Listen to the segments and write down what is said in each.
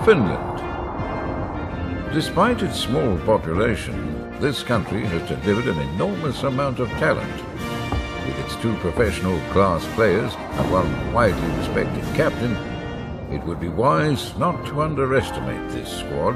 Finland. Despite its small population, this country has delivered an enormous amount of talent. With its 2 professional class players and 1 widely respected captain, it would be wise not to underestimate this squad.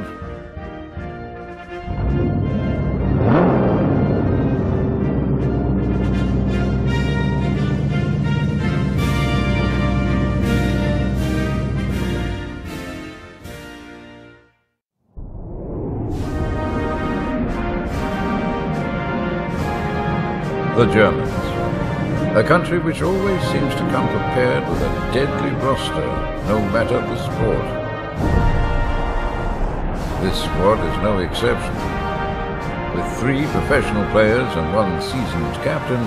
The Germans, a country which always seems to come prepared with a deadly roster, no matter the sport. This squad is no exception. With 3 professional players and 1 seasoned captain,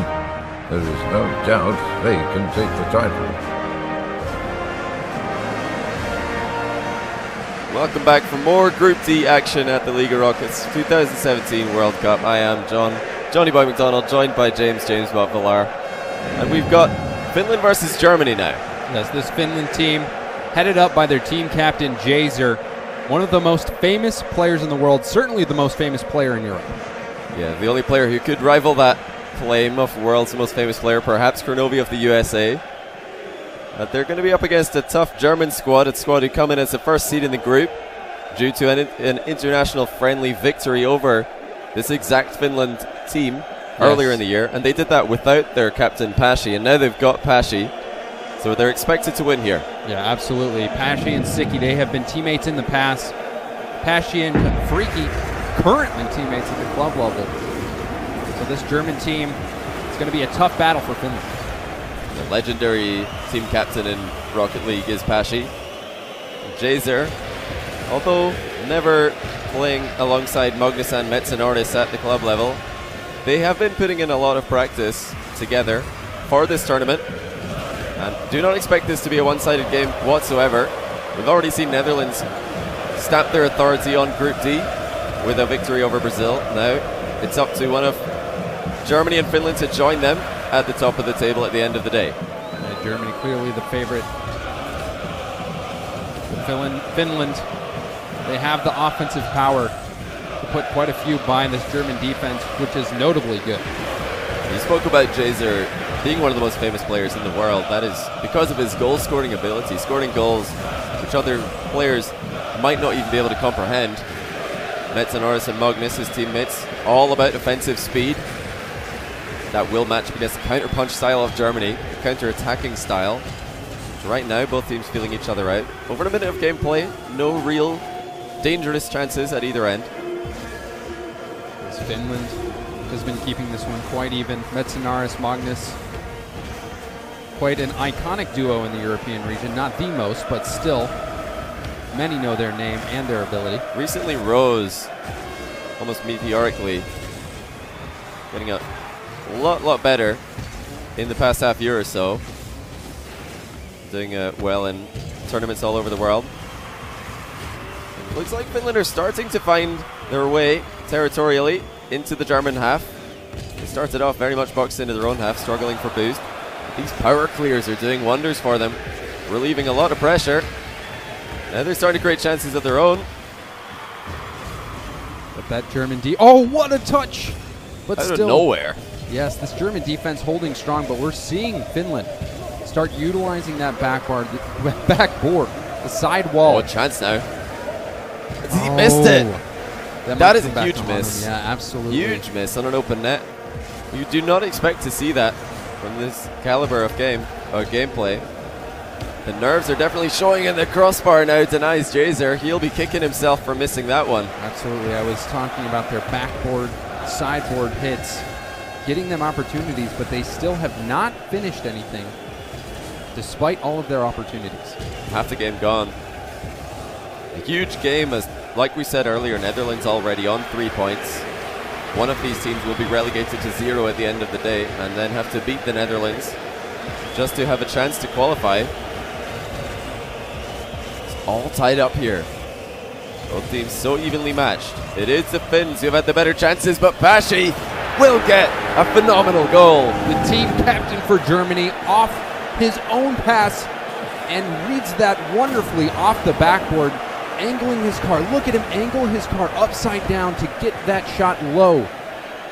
there is no doubt they can take the title. Welcome back for more Group D action at the League of Rockets 2017 World Cup. I am Johnny Boy McDonald, joined by James Bob Villar. And we've got Finland versus Germany now. Yes, this Finland team, headed up by their team captain, JHZER, one of the most famous players in the world, certainly the most famous player in Europe. Yeah, the only player who could rival that claim of world's most famous player, perhaps Kronovi of the USA. But they're going to be up against a tough German squad, a squad who come in as the first seed in the group due to an international friendly victory over this exact Finland team earlier in the year, and they did that without their captain Pashi, and now they've got Pashi, so they're expected to win here. Yeah, absolutely. Pashi and Siki, they have been teammates in the past. Pashi and Freaky currently teammates at the club level. So this German team, it's going to be a tough battle for Finland. The legendary team captain in Rocket League is Pashi. JHZER, although never playing alongside Mognus and Metsanauris at the club level, they have been putting in a lot of practice together for this tournament, and do not expect this to be a one-sided game whatsoever. We've already seen Netherlands stamp their authority on Group D with a victory over Brazil. Now it's up to one of Germany and Finland to join them at the top of the table at the end of the day. Germany clearly the favorite. Finland, they have the offensive power to put quite a few by this German defense, which is notably good. You spoke about JHZER being one of the most famous players in the world. That is because of his goal-scoring ability, scoring goals which other players might not even be able to comprehend. Metsanauris and Mognus, his teammates, all about offensive speed. That will match against the counter-punch style of Germany, the counter-attacking style. So right now, both teams feeling each other out. Over a minute of gameplay, no real dangerous chances at either end. Finland has been keeping this one quite even. Metsanauris, Mognus, quite an iconic duo in the European region. Not the most, but still, many know their name and their ability. Recently rose almost meteorically, getting a lot better in the past half year or so. Doing well in tournaments all over the world. Looks like Finland are starting to find their way territorially into the German half. They started off very much boxed into their own half, struggling for boost. These power clears are doing wonders for them, relieving a lot of pressure. Now they're starting to create chances of their own. But that German oh, what a touch! But out still, of nowhere. Yes, this German defense holding strong, but we're seeing Finland start utilizing that backboard, the side wall. Oh, a chance now. He missed it. That is a huge miss. Yeah, absolutely. Huge miss on an open net. You do not expect to see that from this caliber of gameplay. The nerves are definitely showing, and the crossbar now denies JHZER. He'll be kicking himself for missing that one. Absolutely. I was talking about their backboard, sideboard hits, getting them opportunities, but they still have not finished anything despite all of their opportunities. Half the game gone. A huge game, as like we said earlier, Netherlands already on 3 points. One of these teams will be relegated to 0 at the end of the day and then have to beat the Netherlands just to have a chance to qualify. It's all tied up here. Both teams so evenly matched. It is the Finns who have had the better chances, but Pashi will get a phenomenal goal. The team captain for Germany off his own pass and reads that wonderfully off the backboard. angling his car. Look at him angle his car upside down to get that shot low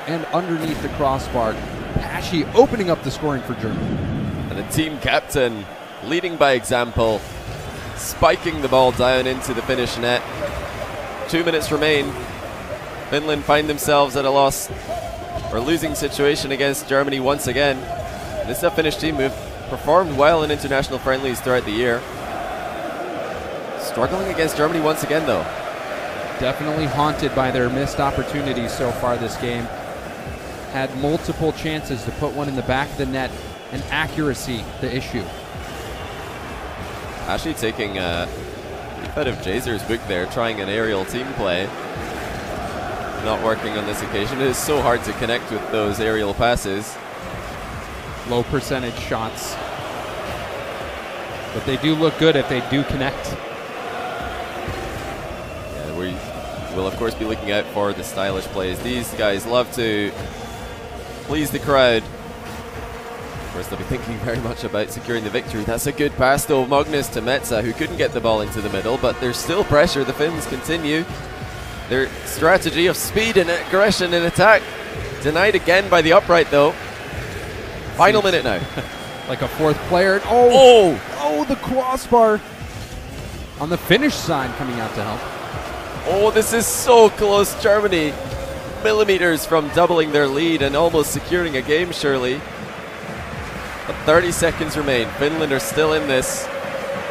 and underneath the crossbar. Pashy opening up the scoring for Germany. And the team captain leading by example, spiking the ball down into the Finnish net. 2 minutes remain. Finland find themselves at a loss or losing situation against Germany once again. This is a Finnish team who've performed well in international friendlies throughout the year. Struggling against Germany once again, though. Definitely haunted by their missed opportunities so far this game. Had multiple chances to put one in the back of the net, and accuracy the issue. Actually taking a bit of JHZER's book there, trying an aerial team play. Not working on this occasion. It is so hard to connect with those aerial passes. Low percentage shots. But they do look good if they do connect. Yeah, we will of course be looking out for the stylish plays. These guys love to please the crowd. Of course, they'll be thinking very much about securing the victory. That's a good pass though, Mognus to Metsa, who couldn't get the ball into the middle, but there's still pressure. The Finns continue their strategy of speed and aggression in attack. Denied again by the upright though. Final minute now. Like a fourth player. Oh, the crossbar on the Finnish side coming out to help. Oh, this is so close. Germany millimeters from doubling their lead and almost securing a game, surely. But 30 seconds remain. Finland are still in this,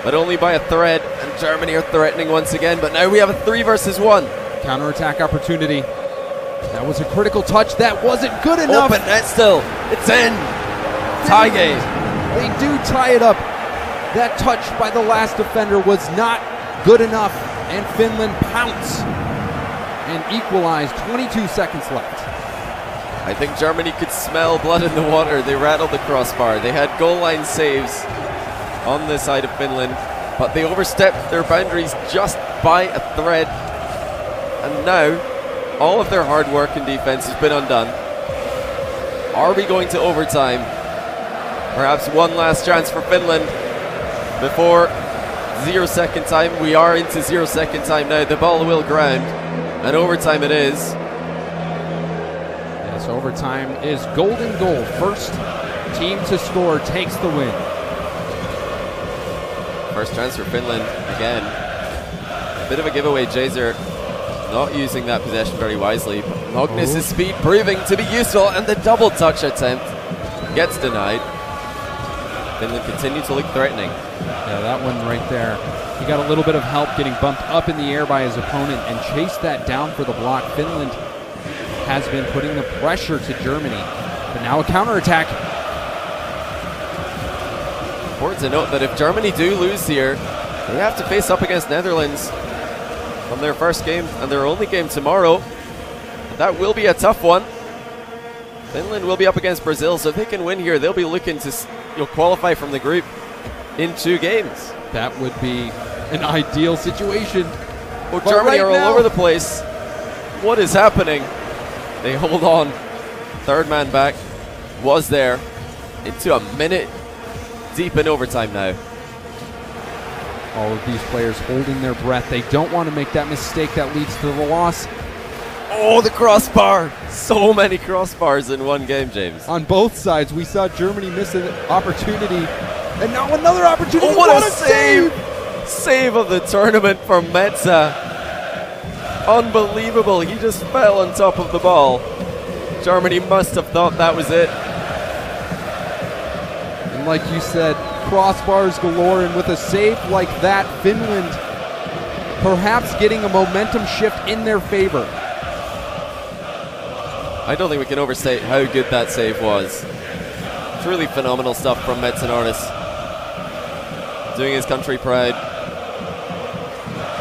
but only by a thread, and Germany are threatening once again. But now we have a 3 versus 1. Counterattack opportunity. That was a critical touch. That wasn't good enough. Open net still. It's in. Tie game. They do tie it up. That touch by the last defender was not good enough, and Finland pounce and equalize. 22 seconds left. I think Germany could smell blood in the water. They rattled the crossbar. They had goal line saves on the side of Finland, but they overstepped their boundaries just by a thread. And now, all of their hard work and defense has been undone. Are we going to overtime? Perhaps one last chance for Finland before 0 second time. We are into 0 second time now. The ball will ground, and overtime it is. Yes, overtime is golden goal. First team to score takes the win. First chance for Finland again. A bit of a giveaway. JHZER not using that possession very wisely. Mognus' speed proving to be useful, and the double touch attempt gets denied. Finland continue to look threatening. Yeah, that one right there. He got a little bit of help getting bumped up in the air by his opponent and chased that down for the block. Finland has been putting the pressure to Germany, but now a counterattack. Important to note that if Germany do lose here, they have to face up against Netherlands on their first game and their only game tomorrow. That will be a tough one. Finland will be up against Brazil, so if they can win here, they'll be looking to qualify from the group in 2 games. That would be an ideal situation. Well, Germany are all over the place. What is happening? They hold on. Third man back was there into a minute deep in overtime now. All of these players holding their breath. They don't want to make that mistake that leads to the loss. Oh, the crossbar. So many crossbars in one game, James. On both sides, we saw Germany miss an opportunity. And now another opportunity. Oh, what a save! Save of the tournament from Metsa. Unbelievable. He just fell on top of the ball. Germany must have thought that was it. And like you said, crossbars galore, and with a save like that, Finland perhaps getting a momentum shift in their favor. I don't think we can overstate how good that save was. Truly phenomenal stuff from Metsanauris. Doing his country proud.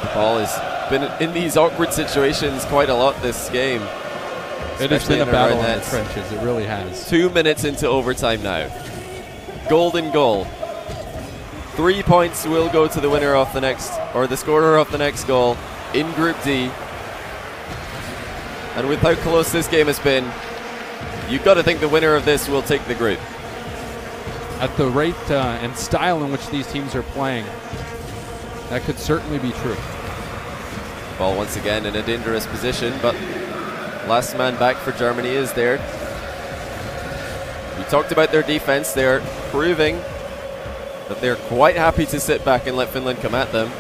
The ball has been in these awkward situations quite a lot this game. It has been a battle in the trenches, it really has. 2 minutes into overtime now. Golden goal. 3 points will go to the winner of the next, or the scorer of the next goal in Group D. And with how close this game has been, you've got to think the winner of this will take the group. At the rate and style in which these teams are playing, that could certainly be true. Ball once again in a dangerous position, but last man back for Germany is there. We talked about their defense. They're proving that they're quite happy to sit back and let Finland come at them,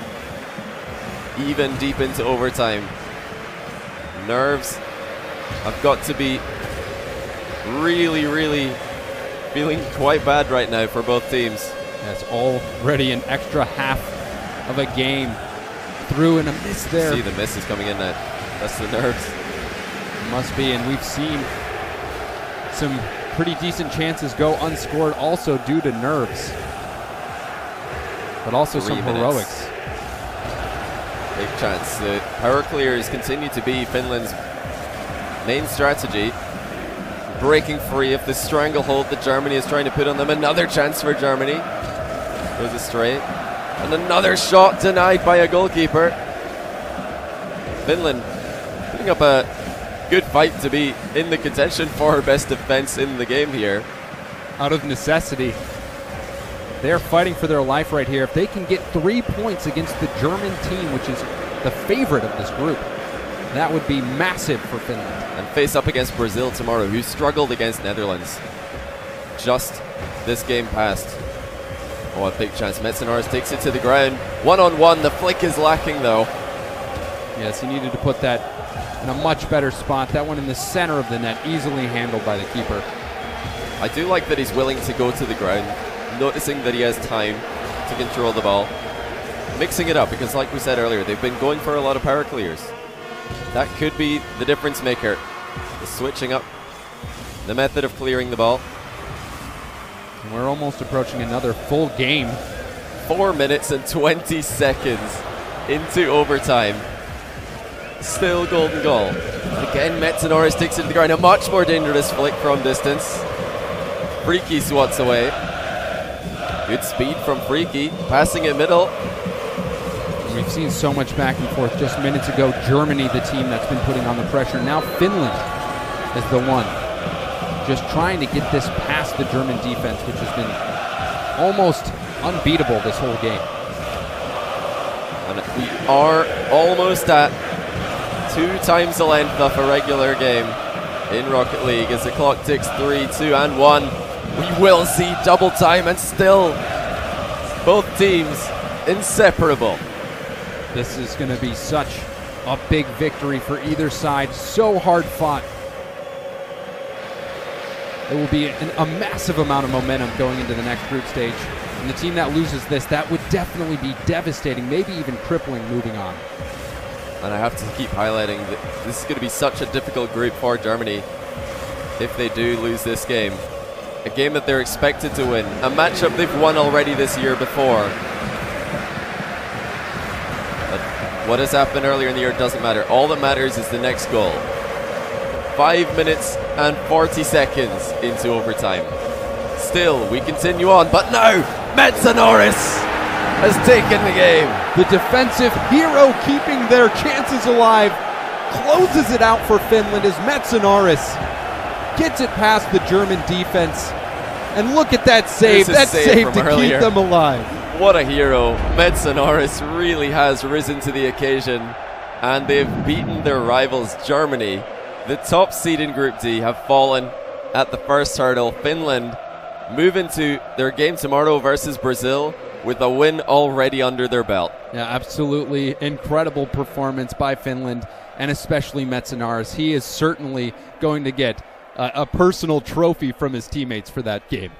even deep into overtime. Nerves have got to be really, really feeling quite bad right now for both teams. That's already an extra half of a game through, and a miss there. See, the miss is coming in now. That's the nerves. Must be, and we've seen some pretty decent chances go unscored also due to nerves, but also 3 some minutes. heroics. Big chance. The power clears continue to be Finland's main strategy. Breaking free of the stranglehold that Germany is trying to put on them. Another chance for Germany. Goes astray. And another shot denied by a goalkeeper. Finland putting up a good fight to be in the contention for best defense in the game here. Out of necessity. They're fighting for their life right here. If they can get 3 points against the German team, which is the favorite of this group, that would be massive for Finland. And face up against Brazil tomorrow, who struggled against Netherlands just this game past. Oh, a big chance. Metsanauris takes it to the ground. 1-on-1. The flick is lacking, though. Yes, he needed to put that in a much better spot. That one in the center of the net, easily handled by the keeper. I do like that he's willing to go to the ground, noticing that he has time to control the ball. Mixing it up, because like we said earlier, they've been going for a lot of power clears. That could be the difference maker. The switching up the method of clearing the ball. And we're almost approaching another full game. 4 minutes and 20 seconds into overtime. Still golden goal. Again, Metsanauris takes it to the ground. A much more dangerous flick from distance. Freaky swats away. Good speed from Freaky. Passing it middle. We've seen so much back and forth. Just minutes ago, Germany, the team that's been putting on the pressure. Now Finland is the one just trying to get this past the German defense, which has been almost unbeatable this whole game. And we are almost at 2 times the length of a regular game in Rocket League as the clock ticks 3, 2, and 1. We will see double time, and still both teams inseparable. This is going to be such a big victory for either side. So hard fought. It will be a massive amount of momentum going into the next group stage. And the team that loses this, that would definitely be devastating, maybe even crippling moving on. And I have to keep highlighting that this is going to be such a difficult group for Germany if they do lose this game. A game that they're expected to win. A matchup they've won already this year before. But what has happened earlier in the year doesn't matter. All that matters is the next goal. 5 minutes and 40 seconds into overtime. Still, we continue on, but now Metsanauris has taken the game. The defensive hero keeping their chances alive closes it out for Finland as Metsanauris gets it past the German defense. And look at that save. That save to keep them alive. What a hero. Metsanauris really has risen to the occasion, and they've beaten their rivals Germany. The top seed in Group D have fallen at the first hurdle. Finland move into their game tomorrow versus Brazil with a win already under their belt. Yeah, absolutely incredible performance by Finland, and especially Metsanauris. He is certainly going to get a personal trophy from his teammates for that game.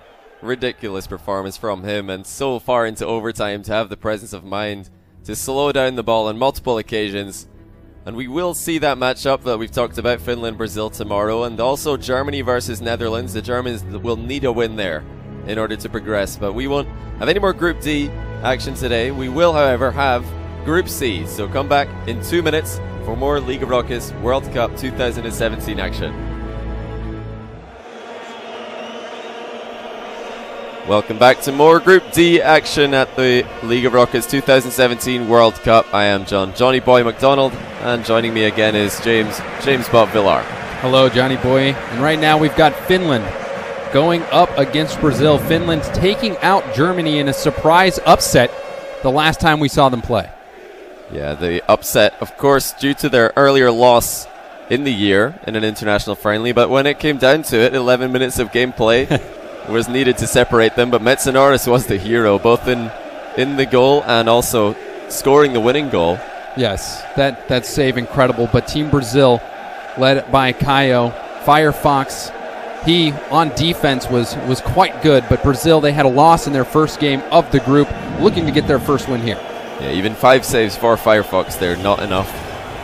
Ridiculous performance from him, and so far into overtime to have the presence of mind to slow down the ball on multiple occasions. And we will see that matchup that we've talked about, Finland-Brazil tomorrow, and also Germany versus Netherlands. The Germans will need a win there in order to progress, but we won't have any more Group D action today. We will, however, have Group C, so come back in 2 minutes for more League of Rockets World Cup 2017 action. Welcome back to more Group D action at the League of Rockets 2017 World Cup. I am Johnny Boy McDonald, and joining me again is James Bob Villar. Hello, Johnny Boy. And right now we've got Finland going up against Brazil. Finland taking out Germany in a surprise upset the last time we saw them play. Yeah, the upset, of course, due to their earlier loss in the year in an international friendly, but when it came down to it, 11 minutes of gameplay was needed to separate them, but Metsanauris was the hero, both in the goal and also scoring the winning goal. Yes, that save incredible, but Team Brazil, led by Caio, Firefox, he on defense was quite good, but Brazil, they had a loss in their first game of the group, looking to get their first win here. Yeah, even 5 saves for Firefox there, not enough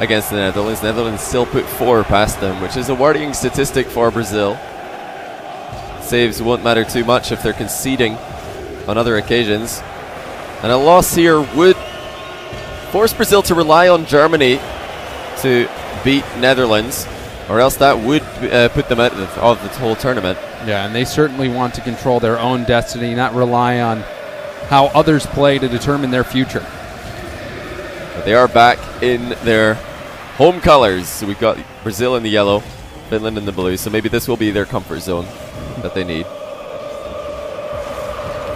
against the Netherlands. Netherlands still put 4 past them, which is a worrying statistic for Brazil. Saves won't matter too much if they're conceding on other occasions. And a loss here would force Brazil to rely on Germany to beat Netherlands, or else that would put them out of the whole tournament. Yeah, and they certainly want to control their own destiny, not rely on how others play to determine their future. But they are back in their home colors. So we've got Brazil in the yellow, Finland in the blue, so maybe this will be their comfort zone that they need.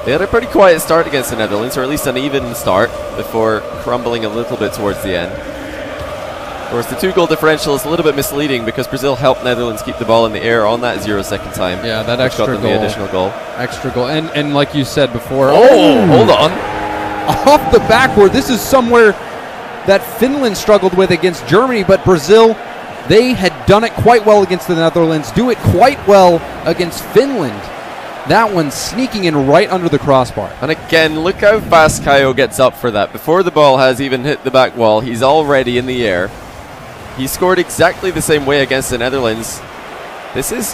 They had a pretty quiet start against the Netherlands, or at least an even start, before crumbling a little bit towards the end. Of course, the 2-goal differential is a little bit misleading because Brazil helped Netherlands keep the ball in the air on that 0-second time. Yeah, that extra got them goal. The additional goal. Extra goal. And like you said before... Oh, hold on. Off the backboard. This is somewhere that Finland struggled with against Germany, but Brazil, they had done it quite well against the Netherlands, do it quite well against Finland. That one sneaking in right under the crossbar. And again, look how fast Caio gets up for that. Before the ball has even hit the back wall, he's already in the air. He scored exactly the same way against the Netherlands. This is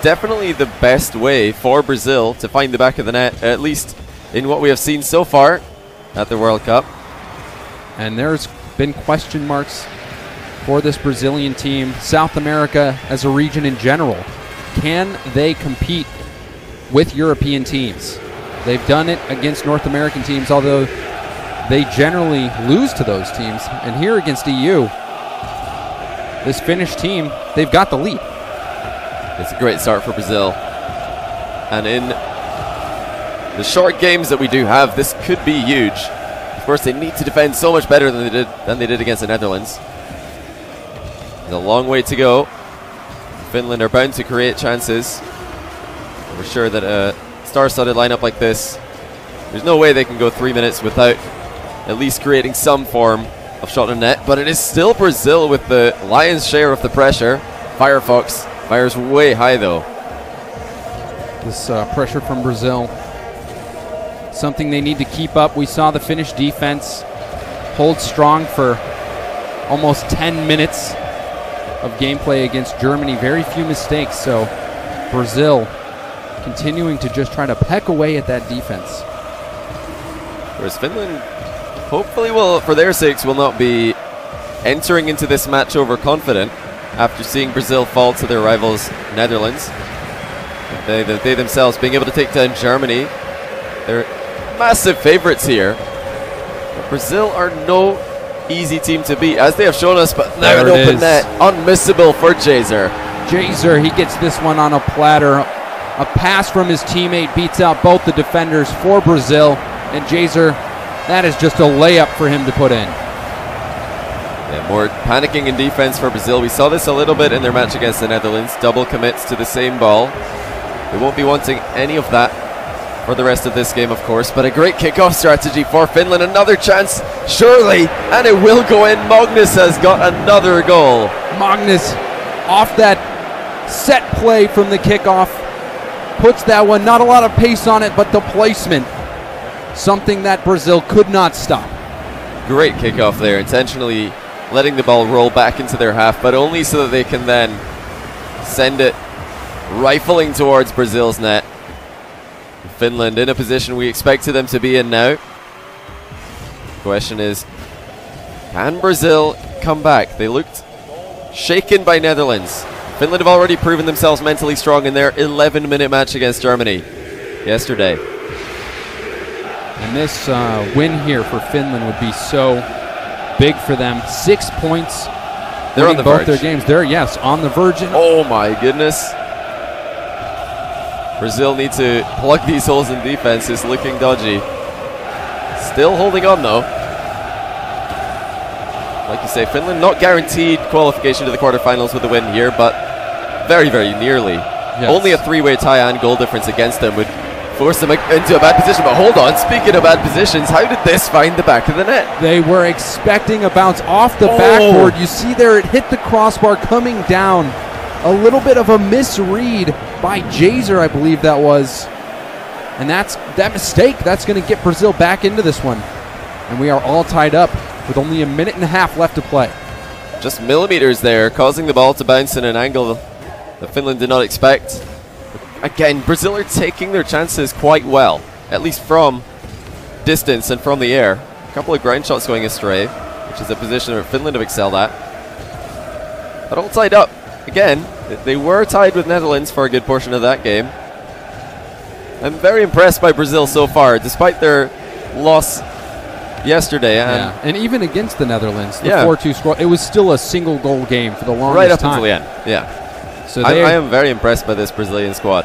definitely the best way for Brazil to find the back of the net, at least in what we have seen so far at the World Cup. And there's been question marks for this Brazilian team. South America as a region in general. Can they compete with European teams? They've done it against North American teams, although they generally lose to those teams. And here against EU, this Finnish team, they've got the lead. It's a great start for Brazil. And in the short games that we do have, this could be huge. Of course, they need to defend so much better than they did against the Netherlands. There's a long way to go. Finland are bound to create chances. We're sure that a star-studded lineup like this, there's no way they can go 3 minutes without at least creating some form of shot on net, but it is still Brazil with the lion's share of the pressure. Firefox fires way high though. This pressure from Brazil, something they need to keep up. We saw the Finnish defense hold strong for almost 10 minutes of gameplay against Germany. Very few mistakes, so Brazil continuing to just try to peck away at that defense. Whereas Finland hopefully will, for their sakes, will not be entering into this match overconfident after seeing Brazil fall to their rivals Netherlands. They themselves being able to take down Germany. They're massive favourites here. But Brazil are no easy team to beat, as they have shown us, but now an open net, unmissable for JHZER. JHZER, he gets this one on a platter. A pass from his teammate beats out both the defenders for Brazil, and JHZER, that is just a layup for him to put in. Yeah, more panicking in defense for Brazil. We saw this a little bit in their match against the Netherlands. Double commits to the same ball. They won't be wanting any of that for the rest of this game, of course, but a great kickoff strategy for Finland. Another chance, surely, and it will go in. Mognus has got another goal. Mognus, off that set play from the kickoff, puts that one. Not a lot of pace on it, but the placement, something that Brazil could not stop. Great kickoff there, intentionally letting the ball roll back into their half, but only so that they can then send it rifling towards Brazil's net. Finland in a position we expected them to be in now. The question is, can Brazil come back? They looked shaken by Netherlands. Finland have already proven themselves mentally strong in their 11-minute match against Germany yesterday. And this win here for Finland would be so big for them. 6 points. They're on the both verge. their games. They're, yes, on the verge. Oh my goodness. Brazil need to plug these holes in defense. It's looking dodgy. Still holding on though. Like you say, Finland not guaranteed qualification to the quarterfinals with a win here, but very, very nearly. Yes. Only a 3-way tie and goal difference against them would force them into a bad position. But hold on, speaking of bad positions, how did this find the back of the net? They were expecting a bounce off the backboard. You see there, it hit the crossbar coming down. A little bit of a misread by JHZER, I believe that was. And that mistake, that's going to get Brazil back into this one. And we are all tied up with only a minute and a half left to play. Just millimeters there, causing the ball to bounce in an angle that Finland did not expect. Again, Brazil are taking their chances quite well, at least from distance and from the air. A couple of ground shots going astray, which is a position that Finland have excelled at. But all tied up. Again, they were tied with Netherlands for a good portion of that game. I'm very impressed by Brazil so far, despite their loss yesterday. And even against the Netherlands, the 4-2 score, it was still a single goal game for the longest time. Right up until the end, yeah. So I am very impressed by this Brazilian squad.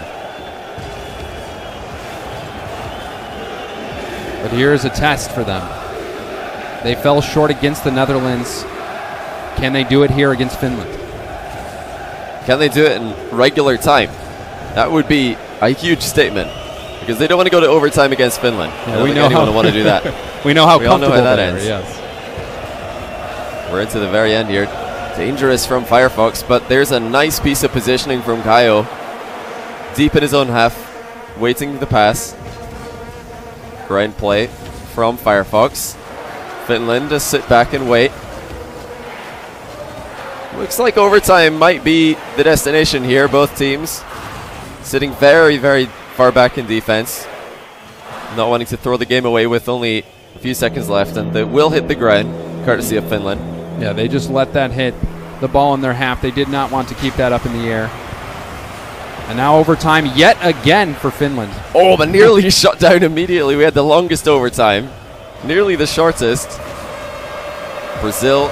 But here's a test for them. They fell short against the Netherlands. Can they do it here against Finland? Can they do it in regular time? That would be a huge statement, because they don't want to go to overtime against Finland. Yeah, we know anyone would want to do that. We know how comfortable that ends. Yes. We're into the very end here. Dangerous from Firefox, but there's a nice piece of positioning from Kaio. Deep in his own half, waiting the pass. Ground play from Firefox. Finland just sit back and wait. Looks like overtime might be the destination here. Both teams sitting very, very far back in defense, not wanting to throw the game away with only a few seconds left, and they will hit the ground, courtesy of Finland. Yeah, they just let that hit the ball in their half. They did not want to keep that up in the air. And now overtime yet again for Finland. Oh, but nearly shut down immediately. We had the longest overtime, nearly the shortest. Brazil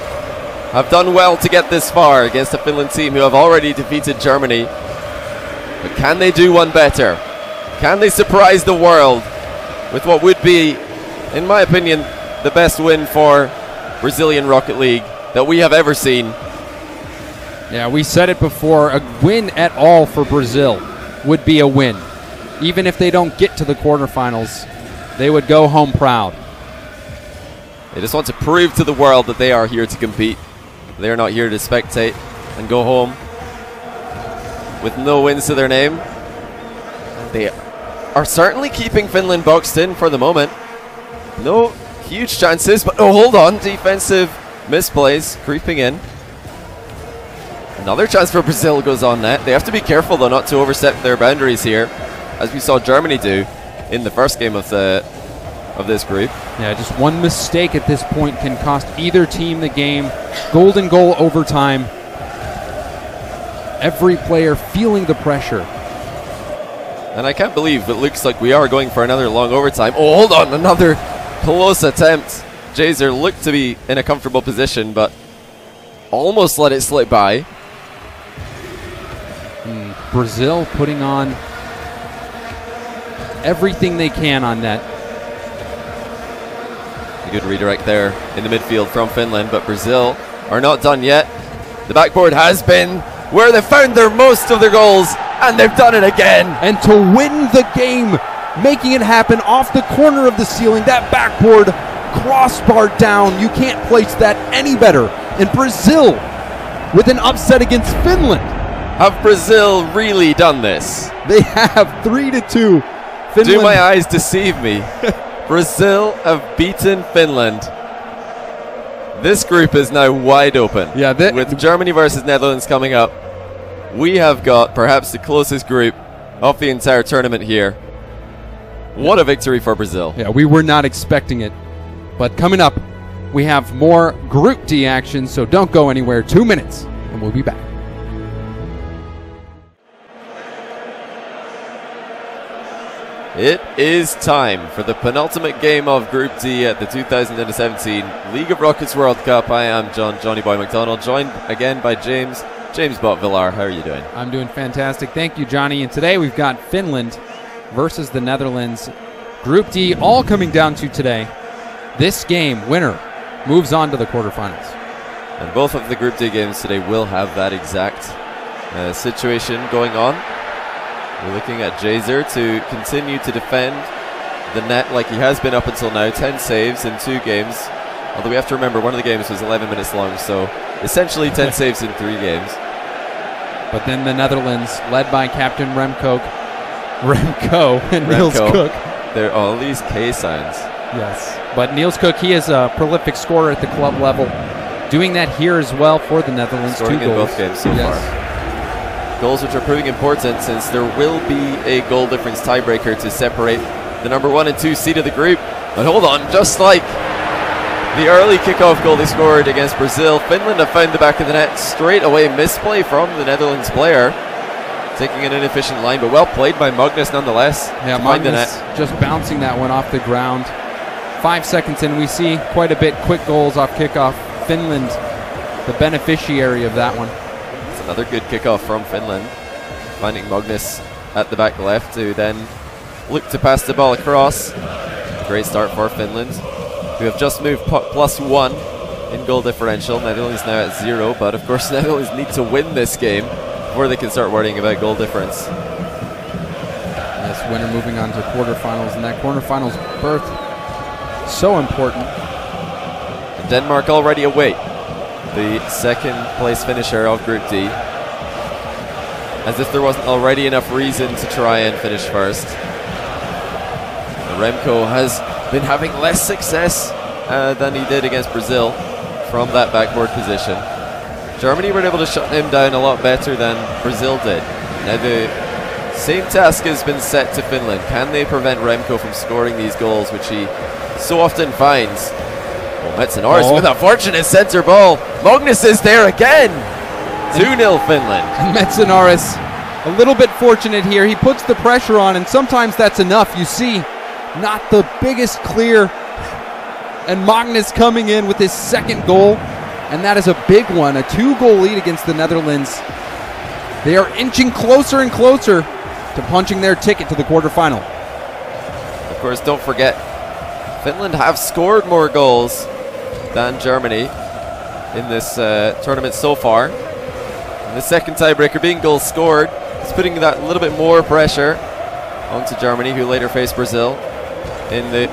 have done well to get this far against a Finland team who have already defeated Germany. But can they do one better? Can they surprise the world with what would be, in my opinion, the best win for Brazilian Rocket League that we have ever seen? Yeah, we said it before. A win at all for Brazil would be a win. Even if they don't get to the quarterfinals, they would go home proud. They just want to prove to the world that they are here to compete. They are not here to spectate and go home with no wins to their name. They are certainly keeping Finland boxed in for the moment. No huge chances, but oh, hold on. Defensive misplays creeping in. Another chance for Brazil goes on net. They have to be careful, though, not to overstep their boundaries here, as we saw Germany do in the first game of this group. Yeah, just one mistake at this point can cost either team the game. Golden goal overtime. Every player feeling the pressure. And I can't believe it looks like we are going for another long overtime. Oh, hold on, another close attempt. JHZER looked to be in a comfortable position, but almost let it slip by. Brazil putting on everything they can on net. A good redirect there in the midfield from Finland, but Brazil are not done yet. The backboard has been where they found most of their goals, and they've done it again. And to win the game, making it happen off the corner of the ceiling, that backboard crossbar down. You can't place that any better. And Brazil with an upset against Finland. Have Brazil really done this? They have 3-2. Finland. Do my eyes deceive me? Brazil have beaten Finland. This group is now wide open. Yeah, with Germany versus Netherlands coming up, we have got perhaps the closest group of the entire tournament here. What a victory for Brazil. Yeah, we were not expecting it. But coming up, we have more Group D action, so don't go anywhere. 2 minutes, and we'll be back. It is time for the penultimate game of Group D at the 2017 League of Rockets World Cup. I am Johnny Boy McDonald, joined again by James Bott-Villar. How are you doing? I'm doing fantastic. Thank you, Johnny. And today we've got Finland versus the Netherlands. Group D all coming down to today. This game, winner, moves on to the quarterfinals. And both of the Group D games today will have that exact situation going on. We're looking at JHZER to continue to defend the net like he has been up until now. 10 saves in 2 games. Although we have to remember one of the games was 11 minutes long, so essentially 10 saves in 3 games. But then the Netherlands, led by Captain Remco and Niels Cook. They're all these K signs. Yes. But Niels Cook, he is a prolific scorer at the club level. Doing that here as well for the Netherlands. Scoring 2 in goals. both games so far. Goals which are proving important since there will be a goal difference tiebreaker to separate the number 1 and 2 seed of the group. But hold on, just like the early kickoff goal they scored against Brazil, Finland have found the back of the net straight away. Misplay from the Netherlands player, taking an inefficient line, but well played by Mognus nonetheless. Yeah, Mognus just bouncing that one off the ground. 5 seconds in, we see quite a bit quick goals off kickoff. Finland, the beneficiary of that one. Another good kickoff from Finland, finding Mognus at the back left, who then look to pass the ball across. Great start for Finland, who have just moved +1 in goal differential. Netherlands now at 0, but of course Netherlands need to win this game before they can start worrying about goal difference. Yes, winner moving on to quarterfinals, and that quarterfinals berth so important. And Denmark already await the second place finisher of Group D. As if there wasn't already enough reason to try and finish first. Remco has been having less success than he did against Brazil from that backboard position. Germany were able to shut him down a lot better than Brazil did. Now the same task has been set to Finland. Can they prevent Remco from scoring these goals, which he so often finds? Well, Metsanauris with a fortunate centre ball. Mognus is there again. 2-0 Finland. Metsanauris a little bit fortunate here. He puts the pressure on, and sometimes that's enough. You see, not the biggest clear. And Mognus coming in with his second goal. And that is a big one. A 2-goal lead against the Netherlands. They are inching closer and closer to punching their ticket to the quarterfinal. Of course, don't forget, Finland have scored more goals than Germany in this tournament so far. And the second tiebreaker being goals scored is putting that little bit more pressure onto Germany, who later face Brazil in the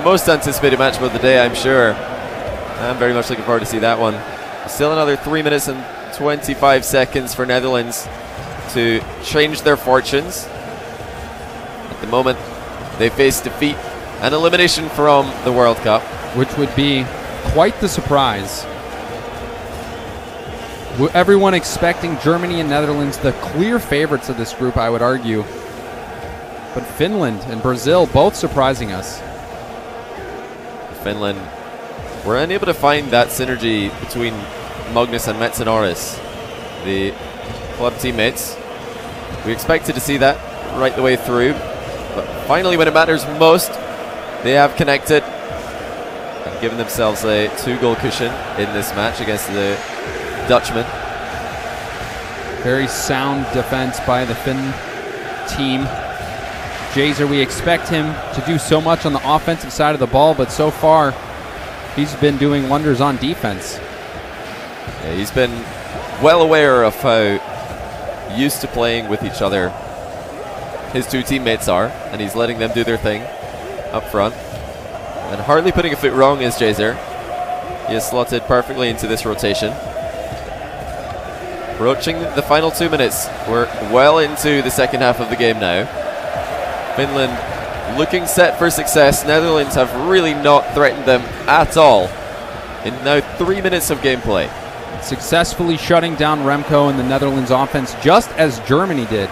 most anticipated match of the day, I'm sure. I'm very much looking forward to see that one. Still another 3 minutes and 25 seconds for Netherlands to change their fortunes. At the moment, they face defeat and elimination from the World Cup, which would be quite the surprise. Everyone expecting Germany and Netherlands the clear favorites of this group, I would argue. But Finland and Brazil both surprising us. Finland were unable to find that synergy between Mognus and Metsanauris, the club teammates. We expected to see that right the way through, but finally when it matters most, they have connected and given themselves a 2-goal cushion in this match against the Dutchman. Very sound defense by the Finn team. JHZER, we expect him to do so much on the offensive side of the ball, but so far he's been doing wonders on defense. Yeah, he's been well aware of how used to playing with each other his 2 teammates are, and he's letting them do their thing up front. And hardly putting a foot wrong is JHZER. He is slotted perfectly into this rotation. Approaching the final 2 minutes. We're well into the second half of the game now. Finland looking set for success. Netherlands have really not threatened them at all in now 3 minutes of gameplay. Successfully shutting down Remco and the Netherlands offense, just as Germany did.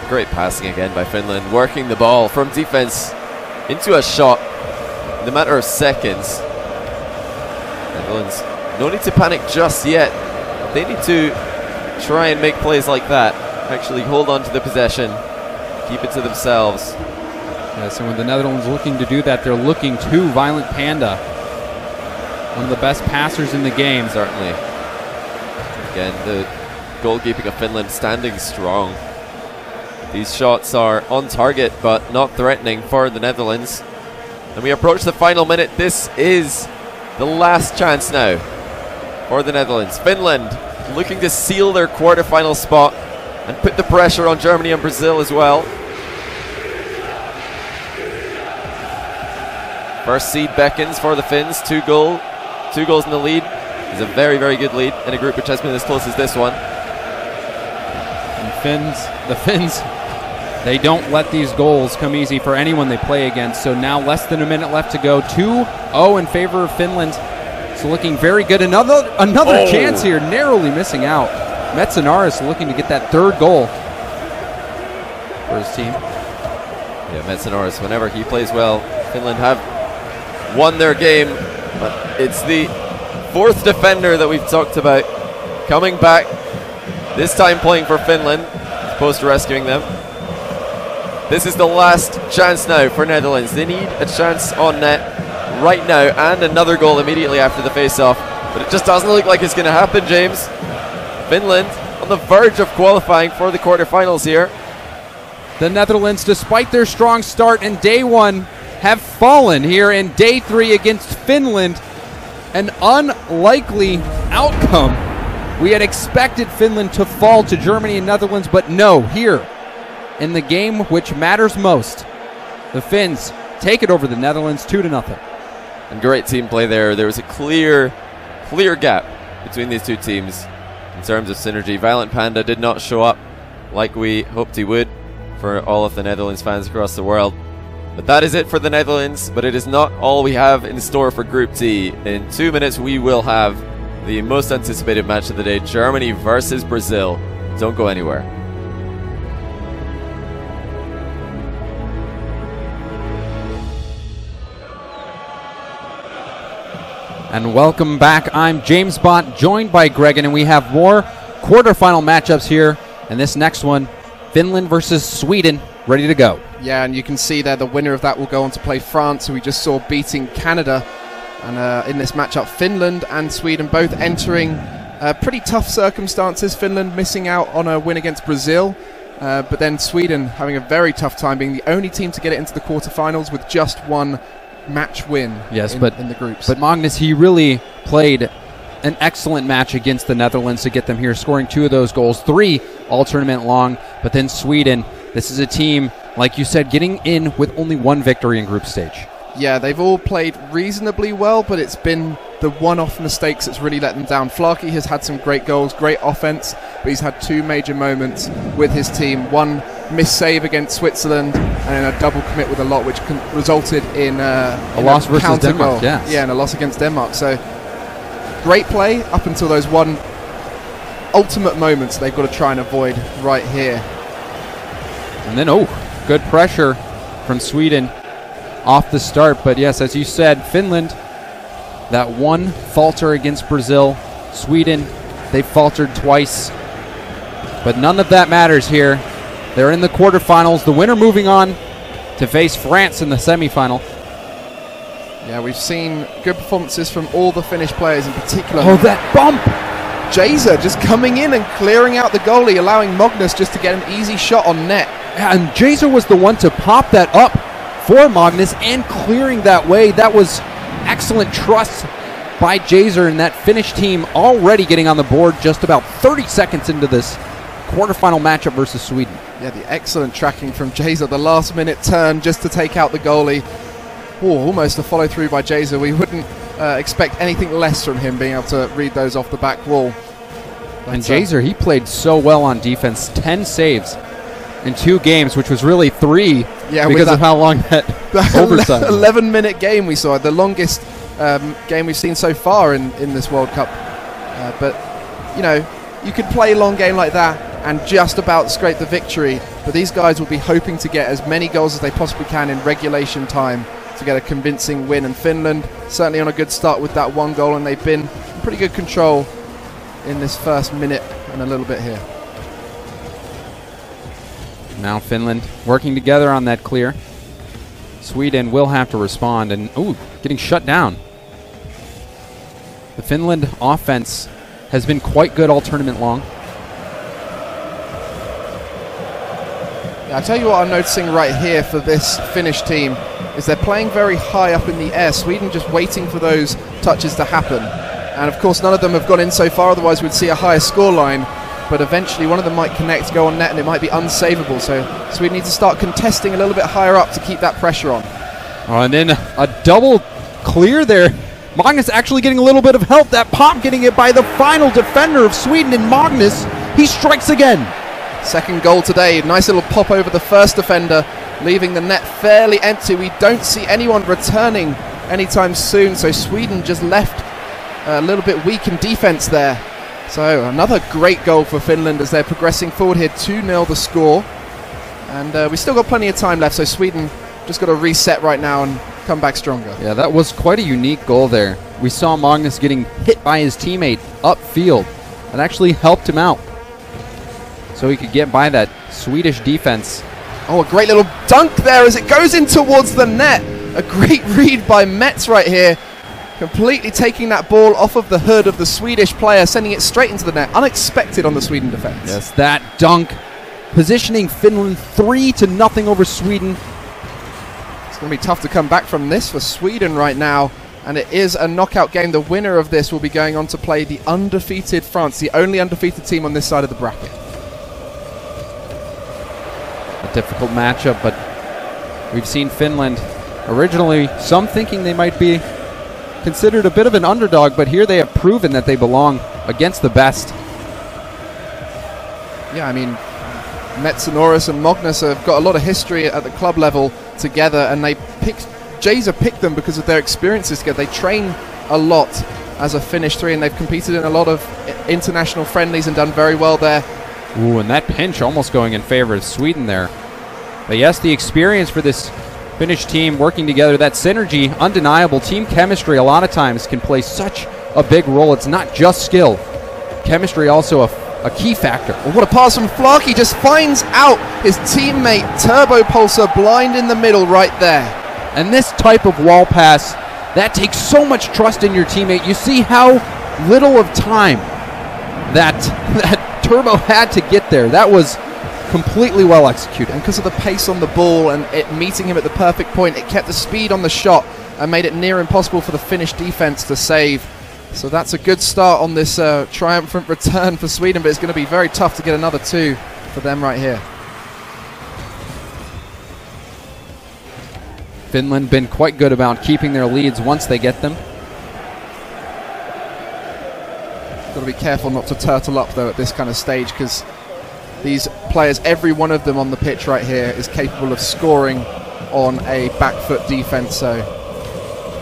Great passing again by Finland, working the ball from defense into a shot in a matter of seconds. Netherlands, no need to panic just yet. They need to try and make plays like that. Actually hold on to the possession, keep it to themselves. Yes, and when the Netherlands looking to do that, they're looking to Violent Panda, one of the best passers in the game. Certainly. Again, the goalkeeping of Finland standing strong. These shots are on target but not threatening for the Netherlands. And we approach the final minute. This is The last chance now for the Netherlands. Finland looking to seal their quarterfinal spot and put the pressure on Germany and Brazil as well. First seed beckons for the Finns. Two goals in the lead. It's a very, very good lead in a group which has been as close as this one. And the Finns, they don't let these goals come easy for anyone they play against. So now less than a minute left to go. 2-0 in favor of Finland. So looking very good. Another chance here, narrowly missing out. Metsanauris looking to get that third goal for his team. Yeah, Metsanauris, whenever he plays well, Finland have won their game. But it's the fourth defender that we've talked about coming back, this time playing for Finland, as opposed to rescuing them. This is the last chance now for Netherlands. They need a chance on net right now and another goal immediately after the face-off. But it just doesn't look like it's going to happen, James. Finland on the verge of qualifying for the quarterfinals here. The Netherlands, despite their strong start in day one, have fallen here in day three against Finland. An unlikely outcome. We had expected Finland to fall to Germany and Netherlands, but no, here in the game which matters most, the Finns take it over the Netherlands 2-0. And great team play there. There was a clear gap between these two teams in terms of synergy. Violent Panda did not show up like we hoped he would for all of the Netherlands fans across the world. But that is it for the Netherlands, but it is not all we have in store for Group D. In 2 minutes, we will have the most anticipated match of the day, Germany versus Brazil. Don't go anywhere. And welcome back. I'm James Bott, joined by Gregan, and we have more quarterfinal matchups here. And this next one, Finland versus Sweden, ready to go. Yeah, and you can see there the winner of that will go on to play France, who we just saw beating Canada. And in this matchup, Finland and Sweden both entering pretty tough circumstances. Finland missing out on a win against Brazil, but then Sweden having a very tough time, being the only team to get it into the quarterfinals with just one match win in the groups. But Mognus, he really played an excellent match against the Netherlands to get them here, scoring 2 of those goals, 3 all tournament long. But then Sweden, this is a team, like you said, getting in with only 1 victory in group stage. Yeah, they've all played reasonably well, but it's been the one-off mistakes that's really let them down. Flarkey has had some great goals, great offense, but he's had 2 major moments with his team. One missed save against Switzerland, and then a double commit with a lot, which resulted in a loss versus Denmark. Goal. Yes. Yeah, and a loss against Denmark. So great play up until those one ultimate moments they've got to try and avoid right here. And then, good pressure from Sweden off the start. But yes, as you said, Finland, that one falter against Brazil. Sweden, they faltered twice. But none of that matters here. They're in the quarterfinals. The winner moving on to face France in the semifinal. Yeah, we've seen good performances from all the Finnish players in particular. Oh, that bump! JHZER just coming in and clearing out the goalie, allowing Mognus just to get an easy shot on net. And JHZER was the one to pop that up for Mognus and clearing that way. That was excellent trust by JHZER, and that Finnish team already getting on the board just about 30 seconds into this quarterfinal matchup versus Sweden. Yeah, the excellent tracking from JHZER. The last minute turn just to take out the goalie. Almost a follow through by JHZER. We wouldn't expect anything less from him, being able to read those off the back wall. And JHZER, he played so well on defense. 10 saves in 2 games, which was really 3 because of how long that overtime 11-minute game we saw, the longest game we've seen so far in this World Cup. But, you know, you could play a long game like that and just about scrape the victory, but these guys will be hoping to get as many goals as they possibly can in regulation time to get a convincing win. And Finland certainly on a good start with that 1 goal, and they've been in pretty good control in this first minute and a little bit here. Now Finland working together on that clear. Sweden will have to respond, and getting shut down. The Finland offense has been quite good all tournament long. I'll tell you what I'm noticing right here for this Finnish team is they're playing very high up in the air. Sweden just waiting for those touches to happen. And of course none of them have gone in so far, otherwise we'd see a higher scoreline. But eventually one of them might connect, go on net, and it might be unsavable. So Sweden needs to start contesting a little bit higher up to keep that pressure on. Oh, and then a double clear there. Mognus actually getting a little bit of help. That pop getting it by the final defender of Sweden in Mognus. He strikes again. Second goal today. Nice little pop over the first defender, leaving the net fairly empty. We don't see anyone returning anytime soon. So Sweden just left a little bit weak in defense there. So another great goal for Finland as they're progressing forward here. 2-0 the score. And we still got plenty of time left, so Sweden just got to reset right now and come back stronger. Yeah, that was quite a unique goal there. We saw Mognus getting hit by his teammate upfield. That actually helped him out, so he could get by that Swedish defense. Oh, a great little dunk there as it goes in towards the net. A great read by Metz right here. Completely taking that ball off of the hood of the Swedish player, sending it straight into the net. Unexpected on the Sweden defense. Yes, that dunk positioning Finland 3-0 over Sweden. It's going to be tough to come back from this for Sweden right now. And it is a knockout game. The winner of this will be going on to play the undefeated France, the only undefeated team on this side of the bracket. A difficult matchup, but we've seen Finland originally, some thinking they might be considered a bit of an underdog, but here they have proven that they belong against the best. Yeah, I mean, Metsanauris and Mognus have got a lot of history at the club level together, and JHZER picked them because of their experiences together. They train a lot as a Finnish three, and they've competed in a lot of international friendlies and done very well there. Ooh, and that pinch almost going in favor of Sweden there. But yes, the experience for this Finnish team working together, that synergy, undeniable. Team chemistry a lot of times can play such a big role. It's not just skill. Chemistry also a key factor. Oh, what a pass from Flark. He just finds out his teammate Turbo Pulsar blind in the middle right there. And this type of wall pass, that takes so much trust in your teammate. You see how little of time that Turbo had to get there. That was completely well executed. And because of the pace on the ball and it meeting him at the perfect point, it kept the speed on the shot and made it near impossible for the Finnish defense to save. So that's a good start on this triumphant return for Sweden, but it's going to be very tough to get another two for them right here. Finland been quite good about keeping their leads once they get them. Got to be careful not to turtle up though at this kind of stage, because these players, every one of them on the pitch right here, is capable of scoring on a back foot defense. So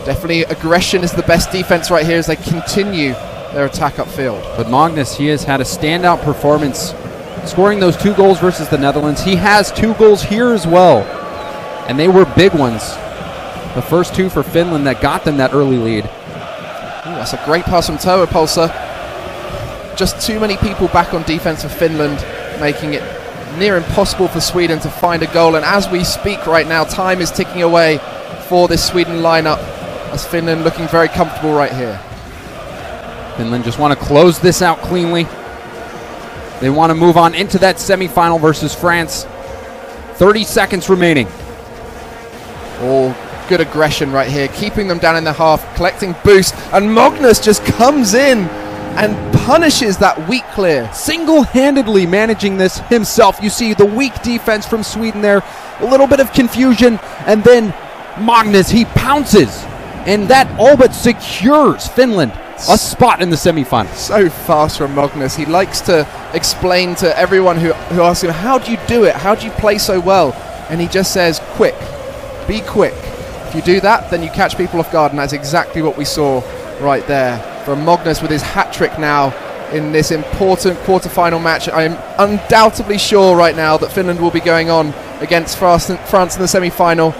definitely aggression is the best defense right here as they continue their attack upfield. But Mognus, he has had a standout performance, scoring those 2 goals versus the Netherlands. He has 2 goals here as well, and they were big ones. The first 2 for Finland that got them that early lead. Ooh, that's a great pass from Turbo Pulsar. Just too many people back on defense for Finland, making it near impossible for Sweden to find a goal. And as we speak right now, time is ticking away for this Sweden lineup, as Finland looking very comfortable right here. Finland just want to close this out cleanly. They want to move on into that semifinal versus France. 30 seconds remaining. Oh, good aggression right here, keeping them down in the half, collecting boost, and Mognus just comes in and punishes that weak clear. Single-handedly managing this himself. You see the weak defense from Sweden there, a little bit of confusion, and then Mognus, he pounces, and that all but secures Finland a spot in the semifinals. So fast from Mognus. He likes to explain to everyone who asks him, how do you do it? How do you play so well? And he just says, quick, be quick. If you do that, then you catch people off guard, and that's exactly what we saw right there from Mognus with his hat-trick now in this important quarter-final match. I am undoubtedly sure right now that Finland will be going on against France in the semi-final.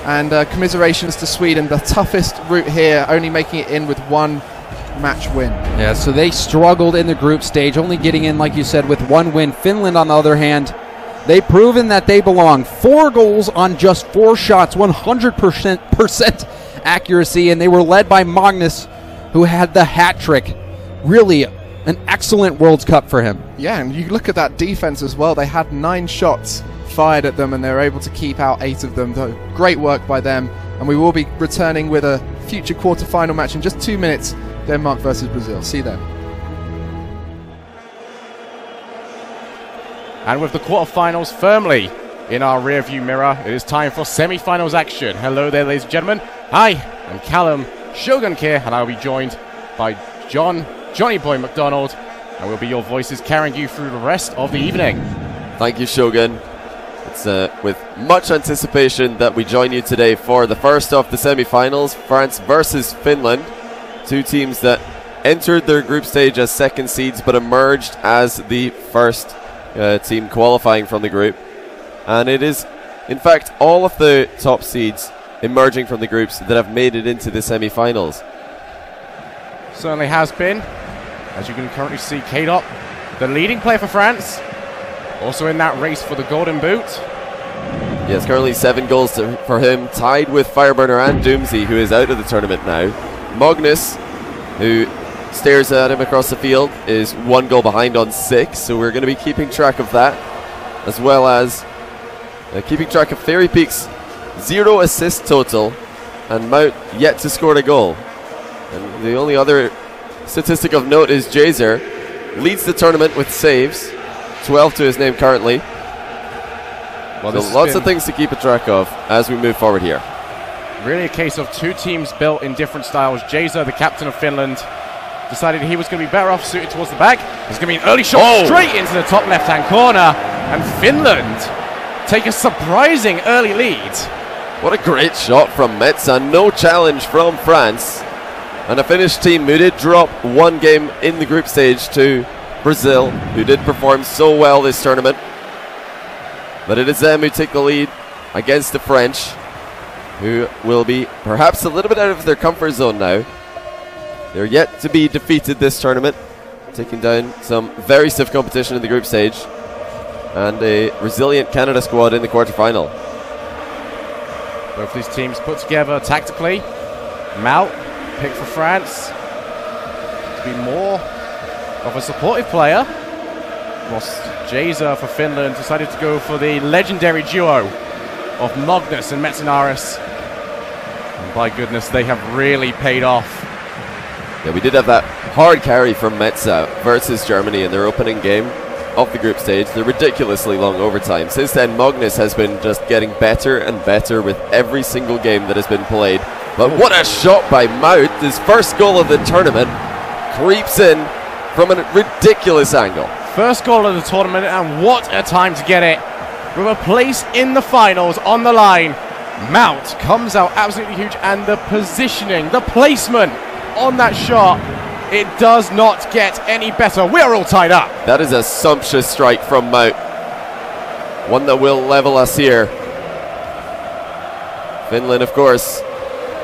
And commiserations to Sweden, the toughest route here, only making it in with 1 match win. Yeah, so they struggled in the group stage, only getting in, like you said, with 1 win. Finland, on the other hand, they've proven that they belong. 4 goals on just 4 shots, 100% accuracy, and they were led by Mognus, who had the hat trick. Really An excellent World Cup for him. Yeah, and you look at that defense as well. They had 9 shots fired at them and they were able to keep out 8 of them. So great work by them. And we will be returning with a future quarter-final match in just 2 minutes. Denmark versus Brazil. See you then. And with the quarterfinals firmly in our rearview mirror, it is time for semi-finals action. Hello there, ladies and gentlemen. Hi, I'm Callum Shogun here, and I'll be joined by Johnny Boy McDonald, and we'll be your voices carrying you through the rest of the evening. Thank you, Shogun. It's with much anticipation that we join you today for the first of the semi-finals, France versus Finland. 2 teams that entered their group stage as second seeds but emerged as the first team qualifying from the group. And it is, in fact, all of the top seeds emerging from the groups that have made it into the semi-finals. Certainly has been. As you can currently see, K-Dot, the leading player for France, also in that race for the Golden Boot. Yes, currently 7 goals for him, tied with Fireburner and Doomsy, who is out of the tournament now. Mognus, who stares at him across the field, is 1 goal behind on 6, so we're going to be keeping track of that, as well as keeping track of Fairy Peak's 0 assist total, and Mount yet to score a goal. And the only other statistic of note is JHZER leads the tournament with saves, 12 to his name currently. Well, so lots of things to keep a track of as we move forward here. Really a case of 2 teams built in different styles. JHZER, the captain of Finland, decided he was going to be better off suited towards the back. There's going to be an early shot straight into the top left-hand corner, and Finland take a surprising early lead. What a great shot from Metsa. No challenge from France. And a Finnish team who did drop 1 game in the group stage to Brazil, who did perform so well this tournament. But it is them who take the lead against the French, who will be perhaps a little bit out of their comfort zone now. They're yet to be defeated this tournament, taking down some very stiff competition in the group stage, and a resilient Canada squad in the quarterfinal. Both these teams put together tactically. Mout, pick for France, to be more of a supportive player, whilst JHZER for Finland decided to go for the legendary duo of Mognus and Metsanauris. And by goodness, they have really paid off. Yeah, we did have that hard carry from Metsa versus Germany in their opening game of the group stage, the ridiculously long overtime. Since then, Mognus has been just getting better and better with every single game that has been played. But what a shot by Mout. His first goal of the tournament creeps in from a ridiculous angle. First goal of the tournament, and what a time to get it. With a place in the finals on the line, Mout comes out absolutely huge, and the positioning, the placement on that shot, it does not get any better. We're all tied up. That is a sumptuous strike from Mout. One that will level us here. Finland, of course,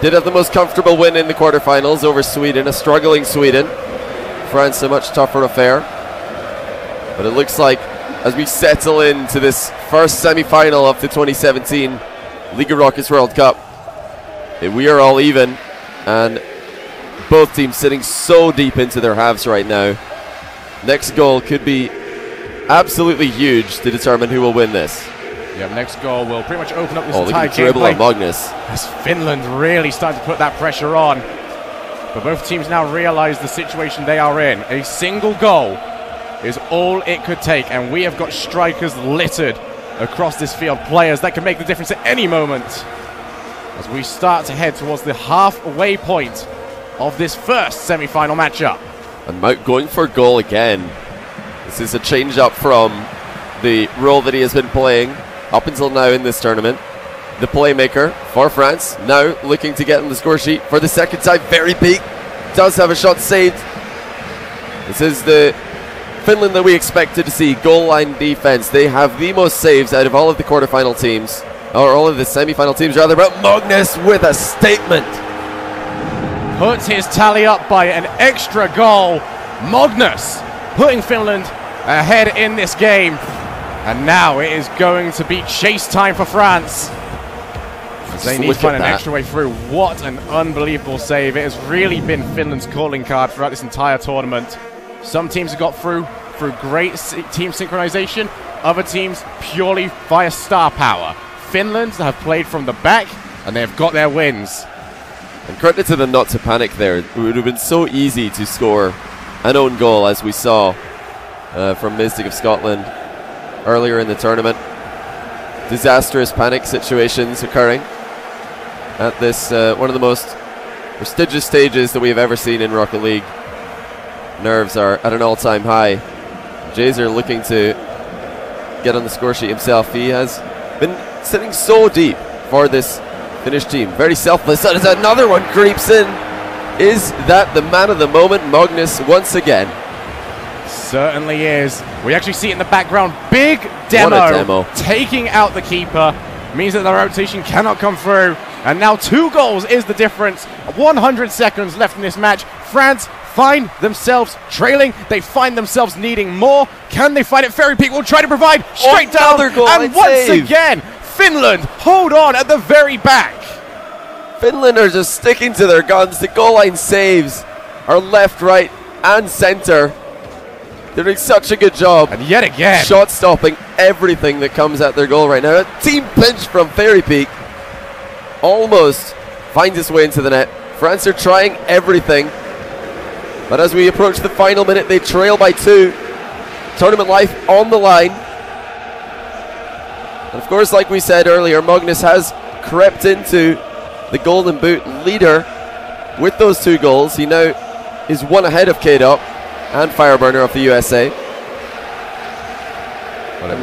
did have the most comfortable win in the quarterfinals over Sweden, a struggling Sweden. France, a much tougher affair. But it looks like as we settle into this first semi-final of the 2017 League of Rockets World Cup, we are all even, and both teams sitting so deep into their halves right now. Next goal could be absolutely huge to determine who will win this. Yeah, next goal will pretty much open up this look entire at the dribble gameplay. on Mognus. As Finland really starting to put that pressure on. But both teams now realize the situation they are in. A single goal is all it could take, and we have got strikers littered across this field, players that can make the difference at any moment. As we start to head towards the halfway point of this first semi-final matchup. And Mout going for goal again. This is a change up from the role that he has been playing up until now in this tournament. The playmaker for France, now looking to get on the score sheet for the second time. Very big, does have a shot saved. This is the Finland that we expected to see. Goal line defense. They have the most saves out of all of the quarterfinal teams, or all of the semi-final teams rather. But Mognus with a statement. Puts his tally up by an extra goal. Mognus putting Finland ahead in this game. And now it is going to be chase time for France. They need to find an extra way through. What an unbelievable save. It has really been Finland's calling card throughout this entire tournament. Some teams have got through great team synchronization, other teams purely via star power. Finland have played from the back, and they have got their wins. And credit to them not to panic there. It would have been so easy to score an own goal, as we saw from Mystic of Scotland earlier in the tournament. Disastrous panic situations occurring at this one of the most prestigious stages that we have ever seen in Rocket League. Nerves are at an all-time high. JHZER looking to get on the score sheet himself. He has been sitting so deep for this Finnish team. Very selfless. As another one creeps in. Is that the man of the moment, Mognus, once again? Certainly is. We actually see it in the background. Big demo, What a demo. taking out the keeper. Means that the rotation cannot come through. And now 2 goals is the difference. 100 seconds left in this match. France find themselves trailing. They find themselves needing more. Can they find it? Fairy Peak will try to provide straight down. Goal And once again, Finland hold on at the very back. Finland are just sticking to their guns. The goal line saves are left, right, and centre. They're doing such a good job. And yet again, Shot stopping everything that comes at their goal right now. A team pinch from Fairy Peak almost finds its way into the net. France are trying everything, but as we approach the final minute, they trail by 2. Tournament life on the line. And of course, like we said earlier, Mognus has crept into the Golden Boot leader with those 2 goals. He now is 1 ahead of K-Dop and Fireburner of the USA.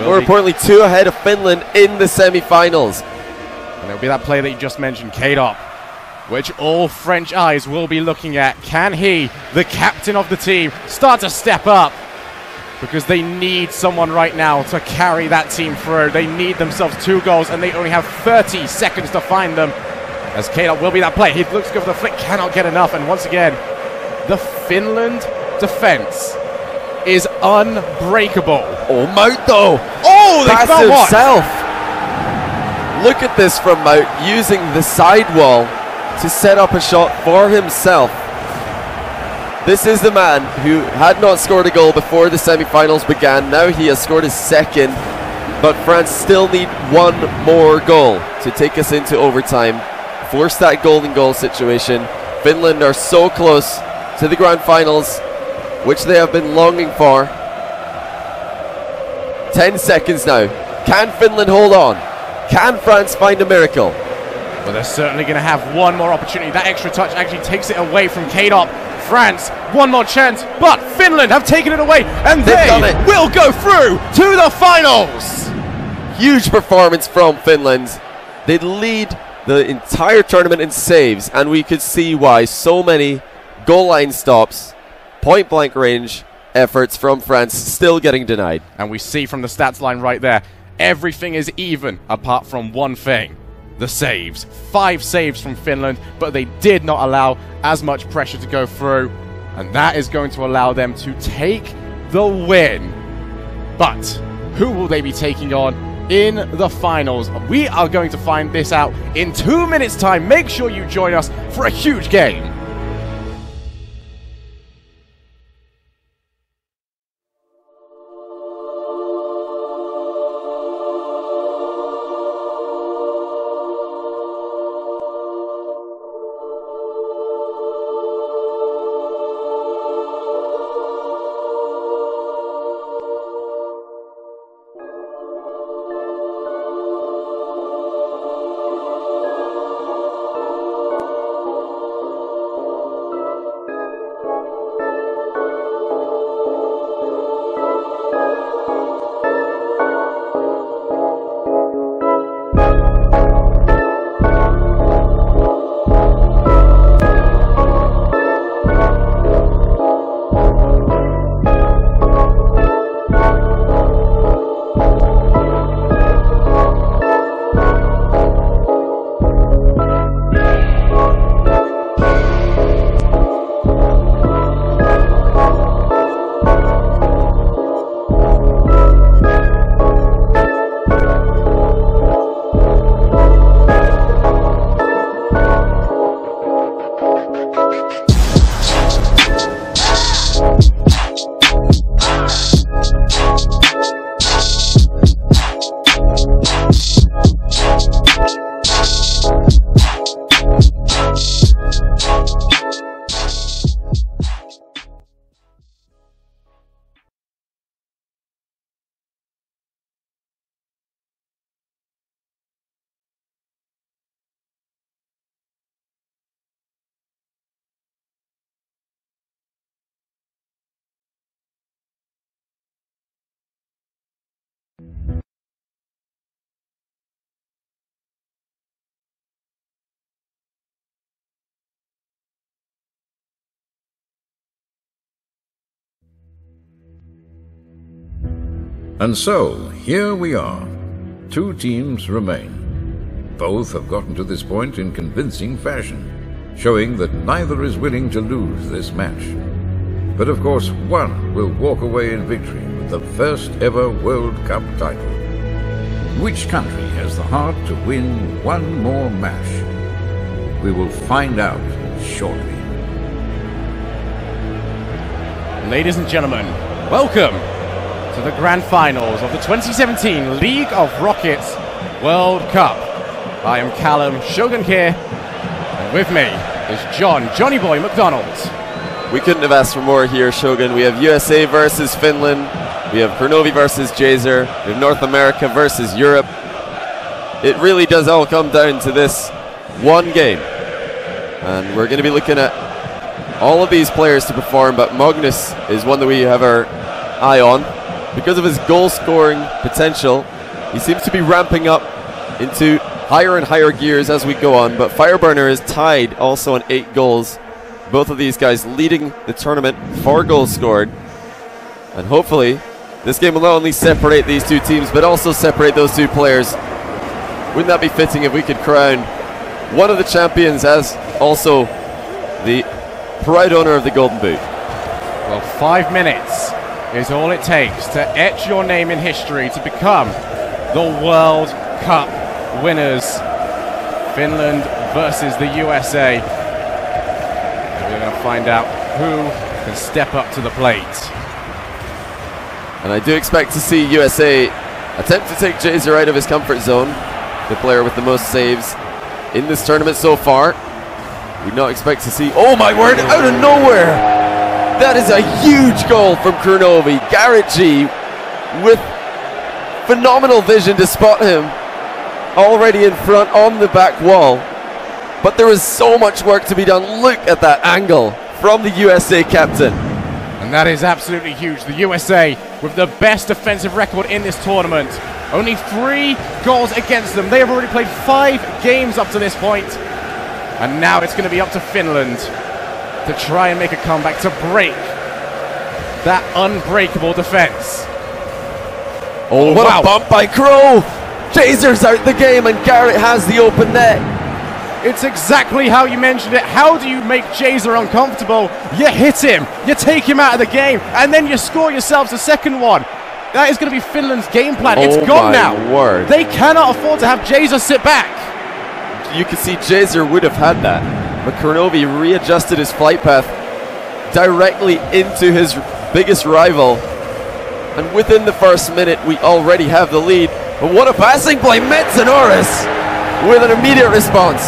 More importantly, 2 ahead of Finland in the semi-finals. and it'll be that player that you just mentioned, K-Dop, which all French eyes will be looking at. Can he, the captain of the team, start to step up? Because they need someone right now to carry that team through. They need themselves 2 goals, and they only have 30 seconds to find them. As K-Dop will be that player. He looks to go for the flick, cannot get enough. And once again, the Finland defense is unbreakable. Oh, Mout though. Oh, they Pass found one. himself. Look at this from Mout, using the sidewall to set up a shot for himself. This is the man who had not scored a goal before the semi-finals began. Now he has scored his 2nd, but France still need 1 more goal to take us into overtime, force that golden goal situation. Finland are so close to the grand finals, which they have been longing for. 10 seconds now. Can Finland hold on? Can France find a miracle? Well, they're certainly going to have 1 more opportunity. That extra touch actually takes it away from K-Dop. France, 1 more chance, but Finland have taken it away, and they will go through to the finals. Huge performance from Finland. They lead the entire tournament in saves, and we could see why. So many goal line stops, point blank range efforts from France still getting denied. And we see from the stats line right there, everything is even apart from one thing. The saves. 5 saves from Finland, but they did not allow as much pressure to go through, and that is going to allow them to take the win. But who will they be taking on in the finals? We are going to find this out in 2 minutes' time. Make sure you join us for a huge game. And so, here we are. 2 teams remain. Both have gotten to this point in convincing fashion, showing that neither is willing to lose this match. But of course, one will walk away in victory with the first ever World Cup title. Which country has the heart to win one more match? We will find out shortly. Ladies and gentlemen, welcome to the grand finals of the 2017 League of Rockets World Cup. I am Callum Shogun here, and with me is Johnny Boy McDonald. We couldn't have asked for more here, Shogun. We have USA versus Finland, we have Kronovi versus JHZER, we have North America versus Europe. It really does all come down to this one game. And we're going to be looking at all of these players to perform, but Mognus is one that we have our eye on. Because of his goal-scoring potential, he seems to be ramping up into higher and higher gears as we go on, but Fireburner is tied also on 8 goals. Both of these guys leading the tournament for goals scored. And hopefully, this game will not only separate these 2 teams, but also separate those 2 players. Wouldn't that be fitting if we could crown one of the champions as also the proud owner of the Golden Boot? Well, 5 minutes is all it takes to etch your name in history to become the World Cup winners. Finland versus the USA. We're going to find out who can step up to the plate. And I do expect to see USA attempt to take JHZER out of his comfort zone, the player with the most saves in this tournament so far. We'd not expect to see, oh my word, out of nowhere! That is a huge goal from Kronovi. Garrett G with phenomenal vision to spot him already in front on the back wall. But there is so much work to be done. Look at that angle from the USA captain. And that is absolutely huge. The USA with the best defensive record in this tournament. Only 3 goals against them. They have already played 5 games up to this point. And now it's going to be up to Finland to try and make a comeback, to break that unbreakable defense. Oh, what a bump by Crow! JHZER's out the game and Garrett has the open net. It's exactly how you mentioned it. How do you make JHZER uncomfortable? You hit him, you take him out of the game, and then you score yourselves a second one. That is going to be Finland's game plan. It's gone now. Word. They cannot afford to have JHZER sit back. You can see JHZER would have had that, but Kronovi readjusted his flight path directly into his biggest rival. And within the first minute, we already have the lead. But what a passing play, Metsanauris with an immediate response.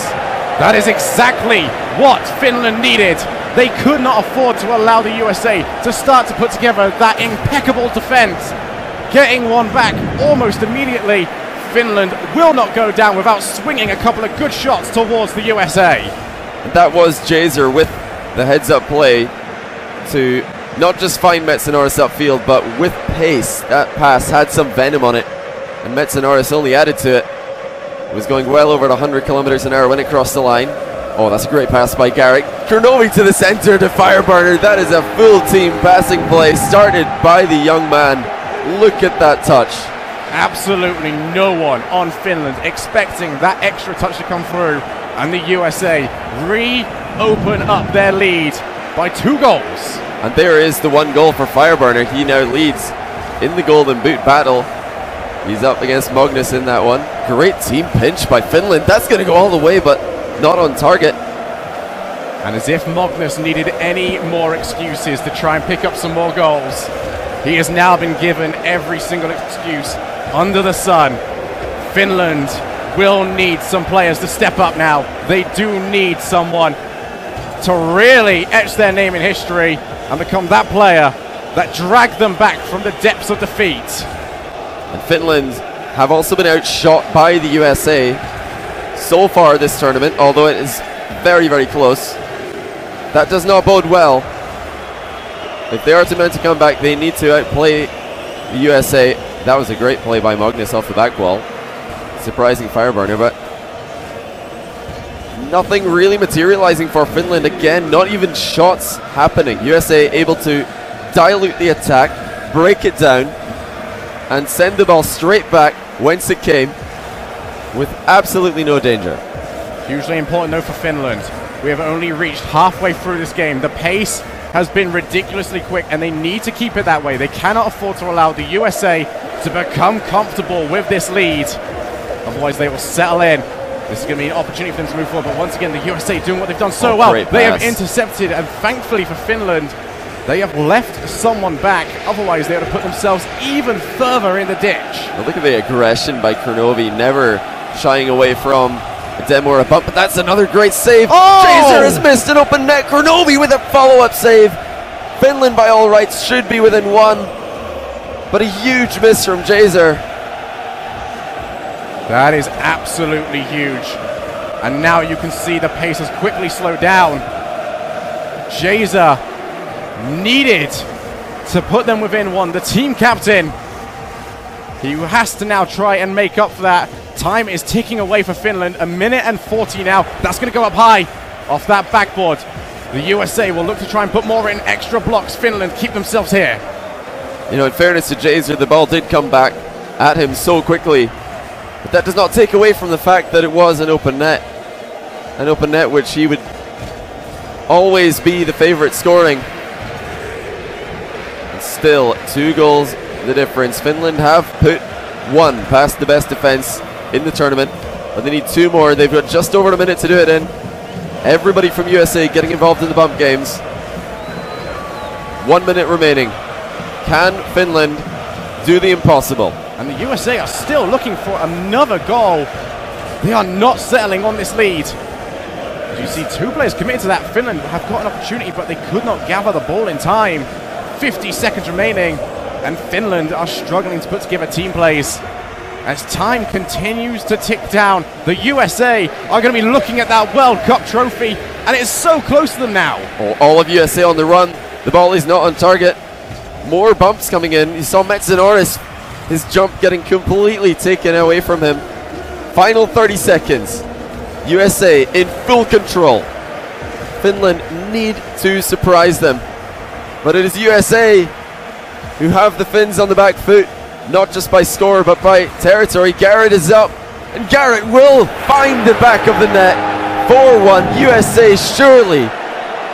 That is exactly what Finland needed. They could not afford to allow the USA to start to put together that impeccable defense. Getting one back almost immediately. Finland will not go down without swinging a couple of good shots towards the USA. That was JHZER with the heads-up play to not just find Metsanauris upfield, but with pace. That pass had some venom on it, and Metsanauris only added to it. It was going well over 100 kilometers an hour when it crossed the line. Oh, that's a great pass by Garrick. Kronovi to the center to Fireburner. That is a full team passing play started by the young man. Look at that touch. Absolutely no one on Finland expecting that extra touch to come through, and the USA reopen up their lead by 2 goals. And there is the 1 goal for Fireburner. He now leads in the Golden Boot battle. He's up against Mognus in that one. Great team pinch by Finland. That's going to go all the way, but not on target. And as if Mognus needed any more excuses to try and pick up some more goals, he has now been given every single excuse under the sun. Finland will need some players to step up now. They do need someone to really etch their name in history and become that player that dragged them back from the depths of defeat. And Finland have also been outshot by the USA so far this tournament, although it is very, very close. That does not bode well. If they are to mount a comeback, they need to outplay the USA. That was a great play by Mognus off the back wall. Surprising Fireburner, but nothing really materializing for Finland again. Not even shots happening. USA able to dilute the attack, break it down. and send the ball straight back whence it came with absolutely no danger. Hugely important though for Finland. We have only reached halfway through this game. The pace has been ridiculously quick and they need to keep it that way. They cannot afford to allow the USA to become comfortable with this lead. Otherwise they will settle in. This is going to be an opportunity for them to move forward, but once again the USA doing what they've done so well. They have intercepted, and thankfully for Finland, they have left someone back. Otherwise they would have put themselves even further in the ditch. Well, look at the aggression by Kronovi, never shying away from a demo or a bump, but that's another great save. JHZER has missed an open net. Kronovi with a follow-up save. Finland by all rights should be within one, but a huge miss from JHZER. That is absolutely huge. And now you can see the pace has quickly slowed down. JHZER needed to put them within one. The team captain, he has to now try and make up for that. Time is ticking away for Finland. 1 minute and 40 now. That's going to go up high off that backboard. The USA will look to try and put more in. Extra blocks. Finland keep themselves here. You know, in fairness to JHZER, the ball did come back at him so quickly. But that does not take away from the fact that it was an open net. An open net which he would always be the favourite scoring. And still, 2 goals the difference. Finland have put 1 past the best defence in the tournament, but they need 2 more. They've got just over a minute to do it in. Everybody from USA getting involved in the bump games. 1 minute remaining. Can Finland do the impossible? And the USA are still looking for another goal. They are not settling on this lead. As you see, 2 players committed to that. Finland have got an opportunity, but they could not gather the ball in time. 50 seconds remaining, and Finland are struggling to put together team plays. As time continues to tick down, the USA are going to be looking at that World Cup trophy, and it's so close to them now. All of USA on the run. The ball is not on target. More bumps coming in. You saw Metsanauris, his jump getting completely taken away from him. Final 30 seconds. USA in full control. Finland need to surprise them. But it is USA who have the Finns on the back foot, not just by score but by territory. Garrett is up, and Garrett will find the back of the net. 4-1 USA, surely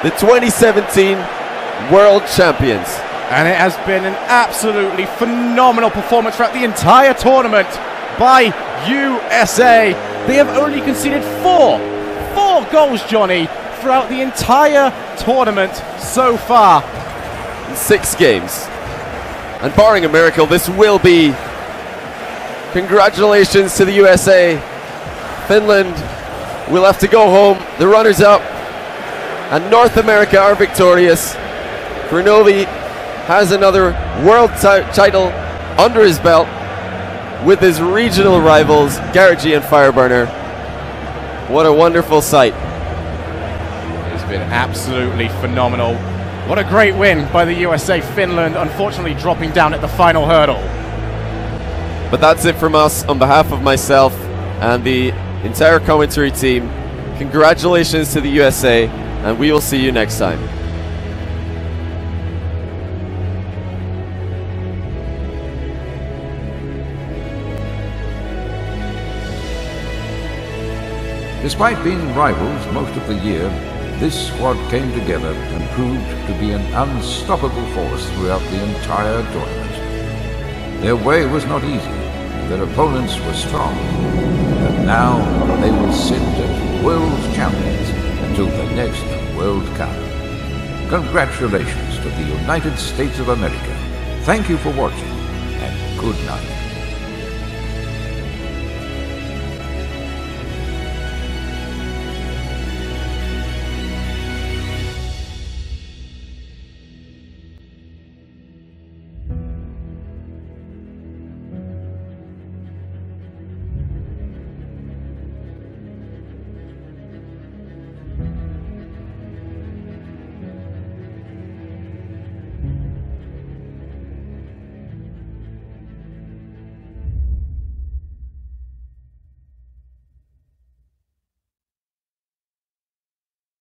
the 2017 world champions. And it has been an absolutely phenomenal performance throughout the entire tournament by USA. They have only conceded 4 goals, Johnny, throughout the entire tournament so far. In 6 games. And barring a miracle, this will be. Congratulations to the USA. Finland will have to go home. The runners-up. And North America are victorious. Kronovi has another world title under his belt with his regional rivals, Garrett G and Fireburner. What a wonderful sight. It's been absolutely phenomenal. What a great win by the USA. Finland unfortunately dropping down at the final hurdle. But that's it from us on behalf of myself and the entire commentary team. Congratulations to the USA, and we will see you next time. Despite being rivals most of the year, this squad came together and proved to be an unstoppable force throughout the entire tournament. Their way was not easy, their opponents were strong, but now they will sit as world champions until the next World Cup. Congratulations to the United States of America. Thank you for watching, and good night.